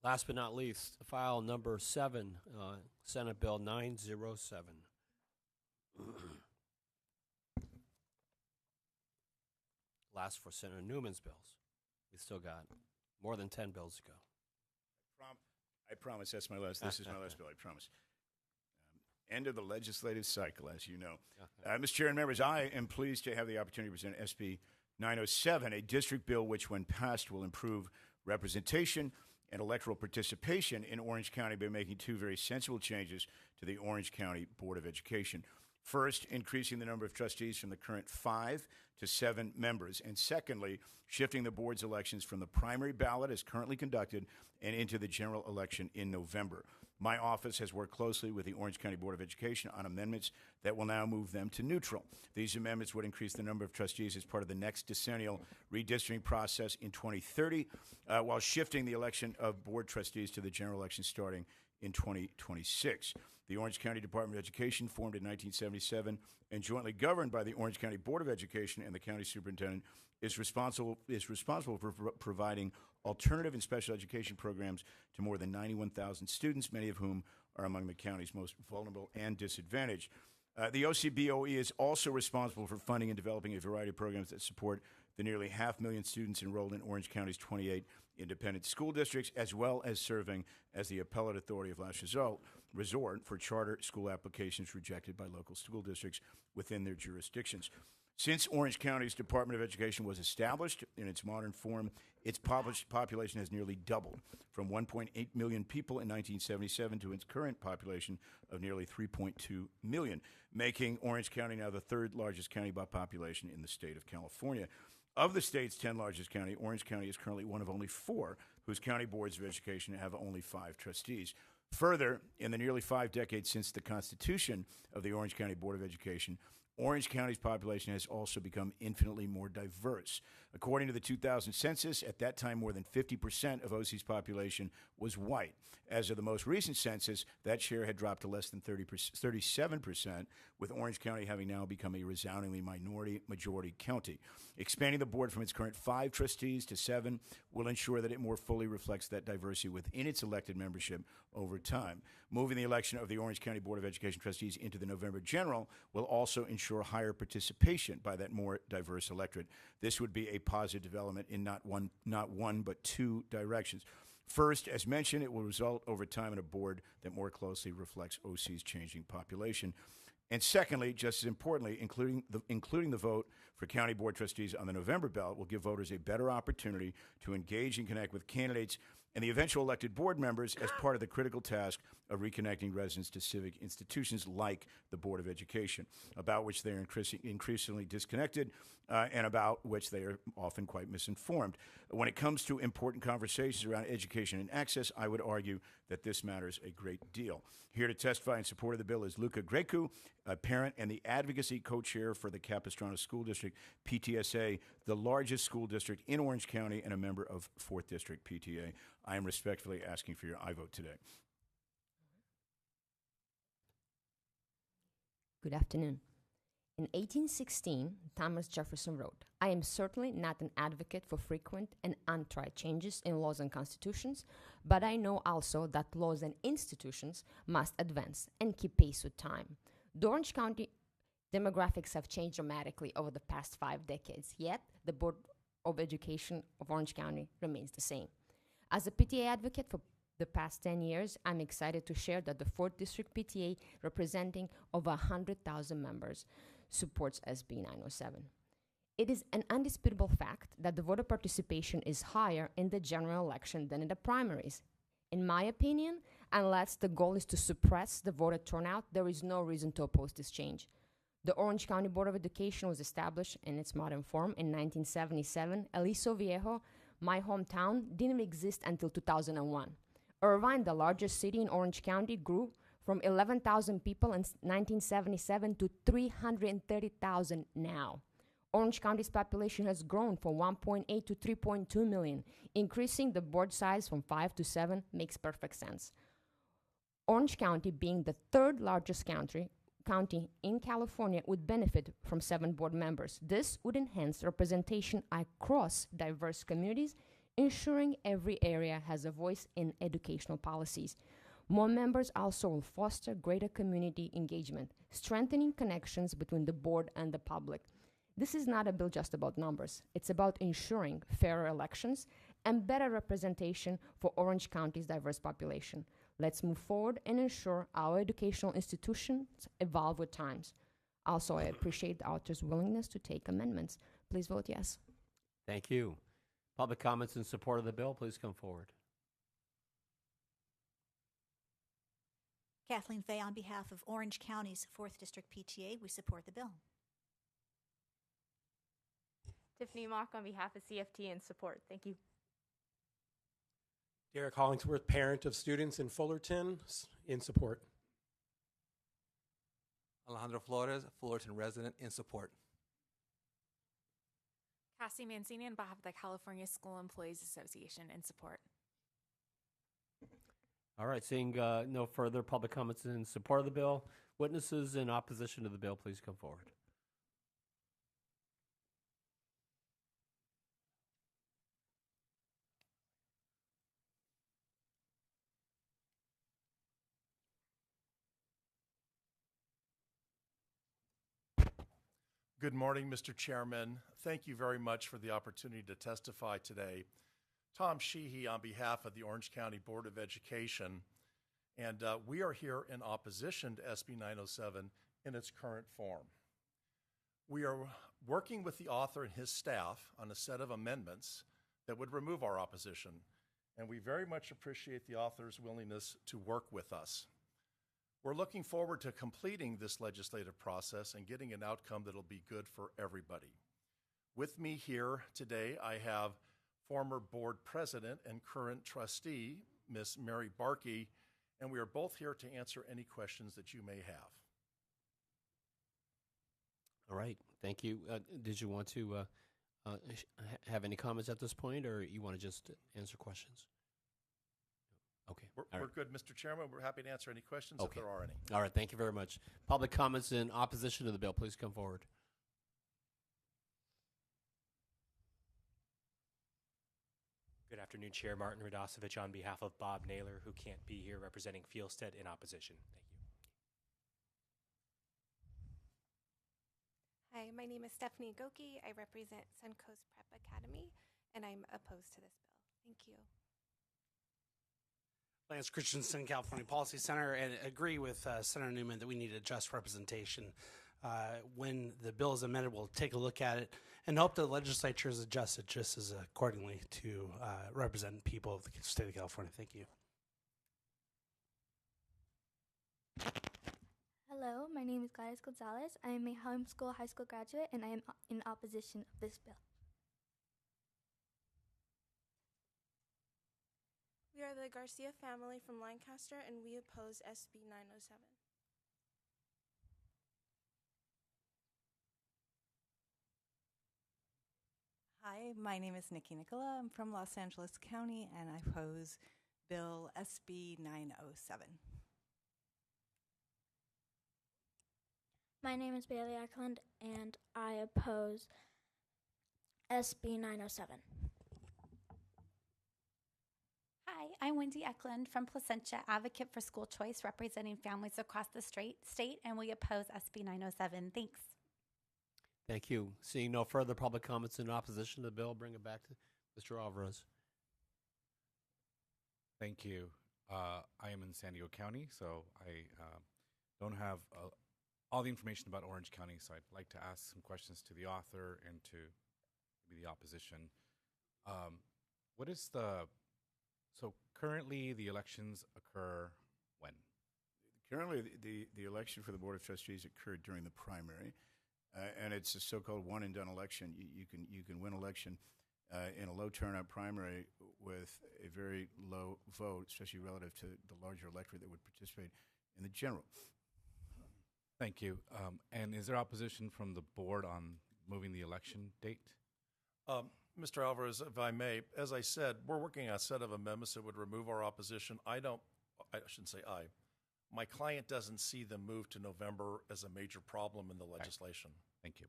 Last but not least, file number 7, Senate Bill 907. Last for Senator Newman's bills. We still got more than 10 bills to go. I promise that's my last. This is my last bill. I promise. End of the legislative cycle, as you know. Mr. Chair and members, I am pleased to have the opportunity to present SB 907, a district bill which, when passed, will improve representation and electoral participation in Orange County by making two very sensible changes to the Orange County Board of Education. First, increasing the number of trustees from the current 5 to 7 members. And secondly, shifting the board's elections from the primary ballot as currently conducted and into the general election in November. My office has worked closely with the Orange County Board of Education on amendments that will now move them to neutral. These amendments would increase the number of trustees as part of the next decennial redistricting process in 2030, while shifting the election of board trustees to the general election starting in 2026. The Orange County Department of Education, formed in 1977 and jointly governed by the Orange County Board of Education and the county superintendent, is responsible for providing alternative and special education programs to more than 91,000 students, many of whom are among the county's most vulnerable and disadvantaged. The OCBOE is also responsible for funding and developing a variety of programs that support the nearly 500,000 students enrolled in Orange County's 28 independent school districts, as well as serving as the appellate authority of last resort for charter school applications rejected by local school districts within their jurisdictions. Since Orange County's Department of Education was established in its modern form, its population has nearly doubled from 1.8 million people in 1977 to its current population of nearly 3.2 million, making Orange County now the third largest county by population in the state of California. Of the state's 10 largest county, Orange County is currently one of only 4 whose county boards of education have only 5 trustees. Further, in the nearly 5 decades since the constitution of the Orange County Board of Education, Orange County's population has also become infinitely more diverse. According to the 2000 census, at that time, more than 50% of OC's population was white. As of the most recent census, that share had dropped to less than 37%, with Orange County having now become a resoundingly majority county. Expanding the board from its current 5 trustees to 7 will ensure that it more fully reflects that diversity within its elected membership over time. Moving the election of the Orange County Board of Education trustees into the November general will also ensure higher participation by that more diverse electorate. This would be a positive development in not one, but 2 directions. First, as mentioned, it will result over time in a board that more closely reflects OC's changing population. And secondly, just as importantly, including the vote for county board trustees on the November ballot will give voters a better opportunity to engage and connect with candidates and the eventual elected board members as part of the critical task of reconnecting residents to civic institutions like the Board of Education, about which they are increasingly disconnected and about which they are often quite misinformed. When it comes to important conversations around education and access, I would argue that this matters a great deal. Here to testify in support of the bill is Luca Grecu, a parent and the advocacy co-chair for the Capistrano School District, PTSA, the largest school district in Orange County and a member of 4th District PTA. I am respectfully asking for your aye vote today. Good afternoon. In 1816, Thomas Jefferson wrote, "I am certainly not an advocate for frequent and untried changes in laws and constitutions, but I know also that laws and institutions must advance and keep pace with time. The Orange County demographics have changed dramatically over the past 5 decades, yet the Board of Education of Orange County remains the same. As a PTA advocate for the past 10 years, I'm excited to share that the 4th District PTA, representing over 100,000 members, supports SB 907. It is an undisputable fact that the voter participation is higher in the general election than in the primaries. In my opinion, unless the goal is to suppress the voter turnout, there is no reason to oppose this change. The Orange County Board of Education was established in its modern form in 1977. Aliso Viejo, my hometown, didn't exist until 2001. Irvine, the largest city in Orange County, grew from 11,000 people in 1977 to 330,000 now. Orange County's population has grown from 1.8 to 3.2 million. Increasing the board size from 5 to 7 makes perfect sense. Orange County, being the 3rd largest county in California, would benefit from 7 board members. This would enhance representation across diverse communities, ensuring every area has a voice in educational policies. More members also will foster greater community engagement, strengthening connections between the board and the public. This is not a bill just about numbers. It's about ensuring fairer elections and better representation for Orange County's diverse population. Let's move forward and ensure our educational institutions evolve with times. Also, I appreciate the author's willingness to take amendments. Please vote yes. Thank you. Public comments in support of the bill, please come forward. Kathleen Fay on behalf of Orange County's 4th District PTA, we support the bill. Tiffany Mock on behalf of CFT in support. Thank you. Derek Hollingsworth, parent of students in Fullerton, in support. Alejandro Flores, Fullerton resident, in support. Cassie Mancini on behalf of the California School Employees Association in support. All right, seeing no further public comments in support of the bill, witnesses in opposition to the bill, please come forward. Good morning, Mr. Chairman. Thank you very much for the opportunity to testify today. Tom Sheehy on behalf of the Orange County Board of Education, and we are here in opposition to SB 907 in its current form. We are working with the author and his staff on a set of amendments that would remove our opposition, and we very much appreciate the author's willingness to work with us. We're looking forward to completing this legislative process and getting an outcome that'll be good for everybody. With me here today, I have former board president and current trustee, Miss Mary Barkey, and we are both here to answer any questions that you may have. All right, thank you. Did you want to have any comments at this point, or you want to just answer questions? Okay. We're good, Mr. Chairman. We're happy to answer any questions if there are any. All right, thank you very much. Public comments in opposition to the bill, please come forward. Good afternoon, Chair Martin Radosevich on behalf of Bob Naylor, who can't be here, representing Fieldstead in opposition. Thank you. Hi, my name is Stephanie Goki. I represent Suncoast Prep Academy, and I'm opposed to this bill. Thank you. Lance Christensen, California Policy Center, and agree with Senator Newman that we need a just representation. When the bill is amended, we'll take a look at it and hope the legislature is adjusted just as accordingly to represent people of the state of California. Thank you. Hello, my name is Gladys Gonzalez. I am a homeschool high school graduate, and I am in opposition of this bill. We are the Garcia family from Lancaster, and we oppose SB 907. Hi, my name is Nikki Nicola. I'm from Los Angeles County, and I oppose Bill SB 907. My name is Bailey Ackland, and I oppose SB 907. Hi, I'm Wendy Eklund from Placentia, advocate for school choice, representing families across the state, and we oppose SB 907. Thanks. Thank you. Seeing no further public comments in opposition to the bill, bring it back to Mr. Alvarez. Thank you. I am in San Diego County, so I don't have all the information about Orange County, so I'd like to ask some questions to the author and to maybe the opposition. What is so currently the elections occur when? Currently, the election for the Board of Trustees occurred during the primary, and it's a so-called one-and-done election. You can win election in a low turnout primary with a very low vote, especially relative to the larger electorate that would participate in the general. Thank you. And is there opposition from the board on moving the election date? Mr. Alvarez, if I may, as I said, we're working on a set of amendments that would remove our opposition. I shouldn't say I. My client doesn't see the move to November as a major problem in the legislation. Thank you.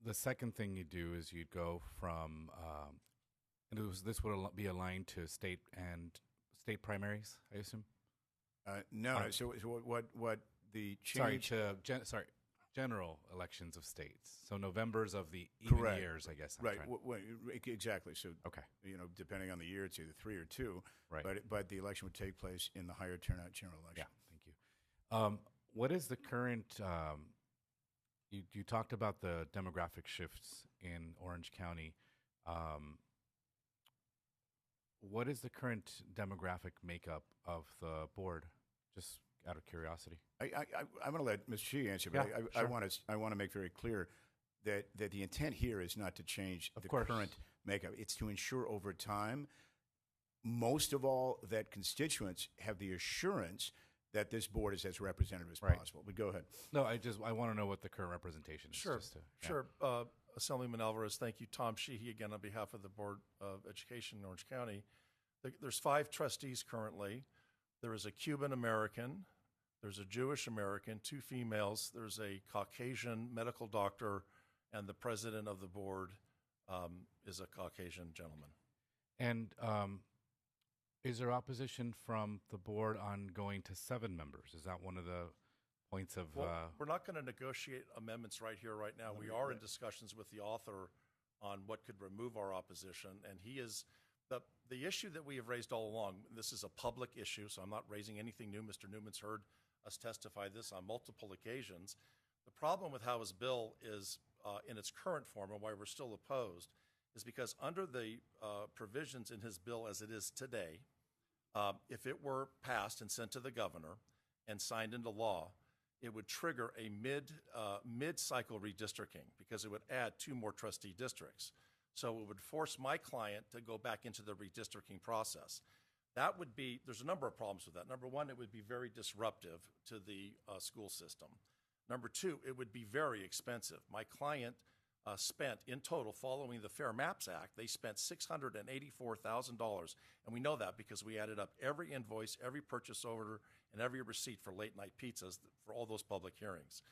the second thing you do is you'd go from, and this would be aligned to state primaries, I assume. No. So what the change? General elections of states. So Novembers of the Correct. years, I guess. Right. Exactly. So okay. Depending on the year, it's either 3 or 2. Right. But the election would take place in the higher turnout general election. Yeah. Thank you. What is the current? You talked about the demographic shifts in Orange County. What is the current demographic makeup of the board? Just out of curiosity. I'm going to let Ms. Shi answer, but sure. I want to make very clear that the intent here is not to change the current makeup. It's to ensure over time, most of all, that constituents have the assurance that this board is as representative as possible. But go ahead. No, I want to know what the current representation is. Sure, sure. Assemblyman Alvarez, thank you. Tom Sheehy again on behalf of the Board of Education in Orange County. There's 5 trustees currently. There is a Cuban American. There's a Jewish American, 2 females. There's a Caucasian medical doctor, and the president of the board is a Caucasian gentleman. And is there opposition from the board on going to 7 members? Is that one of the points of? Well, we're not going to negotiate amendments right here, right now. We are in discussions with the author on what could remove our opposition, and he is. The issue that we have raised all along, this is a public issue, so I'm not raising anything new. Mr. Newman's heard us testify this on multiple occasions. The problem with how his bill is in its current form and why we're still opposed is because under the provisions in his bill as it is today, if it were passed and sent to the governor and signed into law, it would trigger a mid-cycle redistricting because it would add 2 more trustee districts. So it would force my client to go back into the redistricting process. That would be, there's a number of problems with that. Number one, it would be very disruptive to the school system. Number 2, it would be very expensive. My client spent in total, following the Fair Maps Act, they spent $684,000. And we know that because we added up every invoice, every purchase order, and every receipt for late night pizzas for all those public hearings.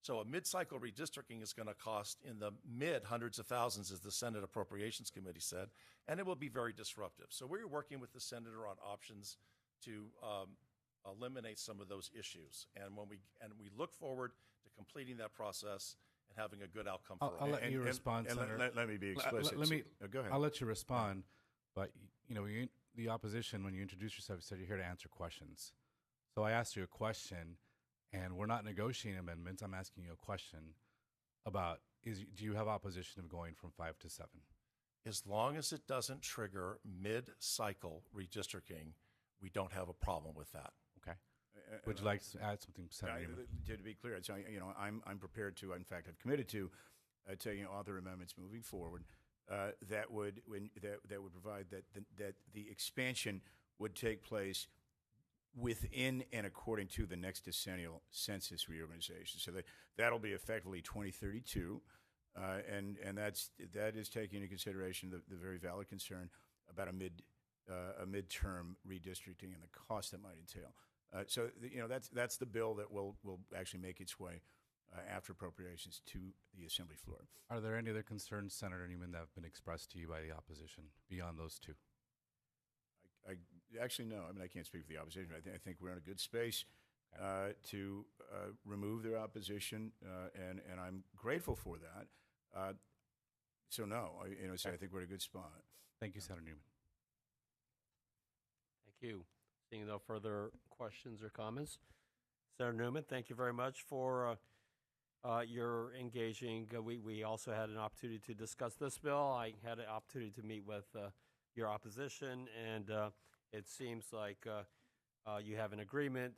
So a mid-cycle redistricting is going to cost in the mid-hundreds of thousands, as the Senate Appropriations Committee said, and it will be very disruptive. So we're working with the senator on options to eliminate some of those issues. And we look forward to completing that process and having a good outcome for all. I'll let you respond, Senator. Let me be explicit. Go ahead. I'll let you respond, but the opposition, when you introduced yourself, you said you're here to answer questions. So I asked you a question. And we're not negotiating amendments. I'm asking you a question about, do you have opposition of going from 5 to 7? As long as it doesn't trigger mid-cycle redistricting, we don't have a problem with that. Okay. Would you like to add something, Senator? To be clear, I'm prepared to, in fact, I've committed to taking author amendments moving forward that would provide that the expansion would take place within and according to the next decennial census reorganization. So that'll be effectively 2032, and that is taking into consideration the very valid concern about a midterm redistricting and the cost that might entail. So that's the bill that will actually make its way after appropriations to the Assembly floor. Are there any other concerns, Senator Newman, that have been expressed to you by the opposition beyond those 2? Actually, no. I can't speak for the opposition. I think we're in a good space to remove their opposition, and I'm grateful for that. So no, I think we're in a good spot. Thank you, Senator Newman. Thank you. Seeing no further questions or comments, Senator Newman, thank you very much for your engaging. We also had an opportunity to discuss this bill. I had an opportunity to meet with your opposition, and it seems like you have an agreement,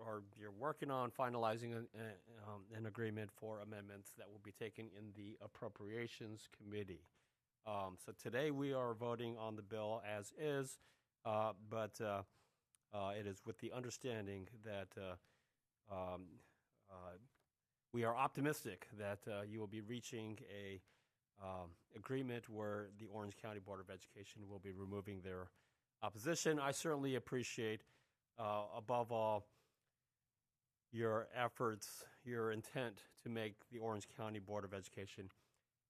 or you're working on finalizing an agreement for amendments that will be taken in the Appropriations Committee. So today we are voting on the bill as is, but it is with the understanding that we are optimistic that you will be reaching a agreement where the Orange County Board of Education will be removing their opposition. I certainly appreciate, above all, your efforts, your intent to make the Orange County Board of Education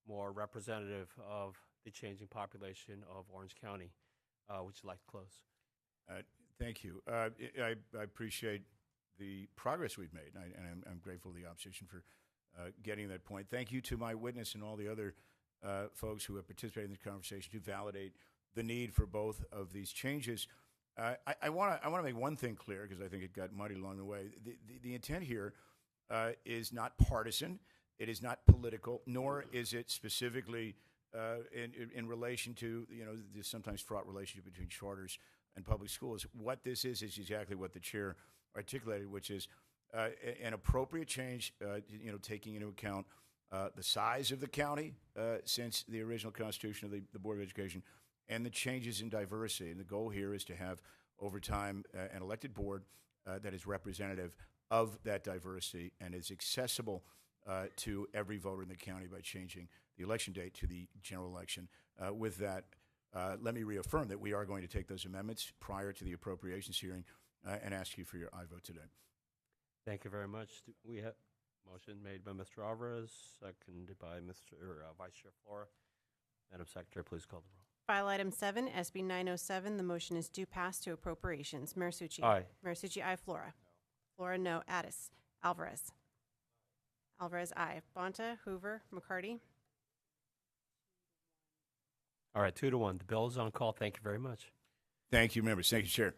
more representative of the changing population of Orange County. Would you like to close? Thank you. I appreciate the progress we've made, and I'm grateful to the opposition for getting that point. Thank you to my witness and all the other folks who have participated in this conversation to validate the need for both of these changes. I want to make one thing clear, because I think it got muddy along the way. The intent here is not partisan. It is not political, nor is it specifically in relation to the sometimes fraught relationship between charters and public schools. What this is exactly what the chair articulated, which is an appropriate change, taking into account the size of the county since the original constitution of the Board of Education, and the changes in diversity. And the goal here is to have, over time, an elected board that is representative of that diversity and is accessible to every voter in the county by changing the election date to the general election. With that, let me reaffirm that we are going to take those amendments prior to the appropriations hearing and ask you for your aye vote today. Thank you very much. We have motion made by Mr. Alvarez, seconded by Vice Chair Flora. Madam Secretary, please call the roll. File item 7, SB 907. The motion is due pass to appropriations. Mayor Succi. Aye. Mayor Succi, aye. Flora. No. Flora, no. Addis. Alvarez. Alvarez, aye. Bonta, Hoover, McCarty. All right, 2-1. The bill is on call. Thank you very much. Thank you, members. Thank you, Chair.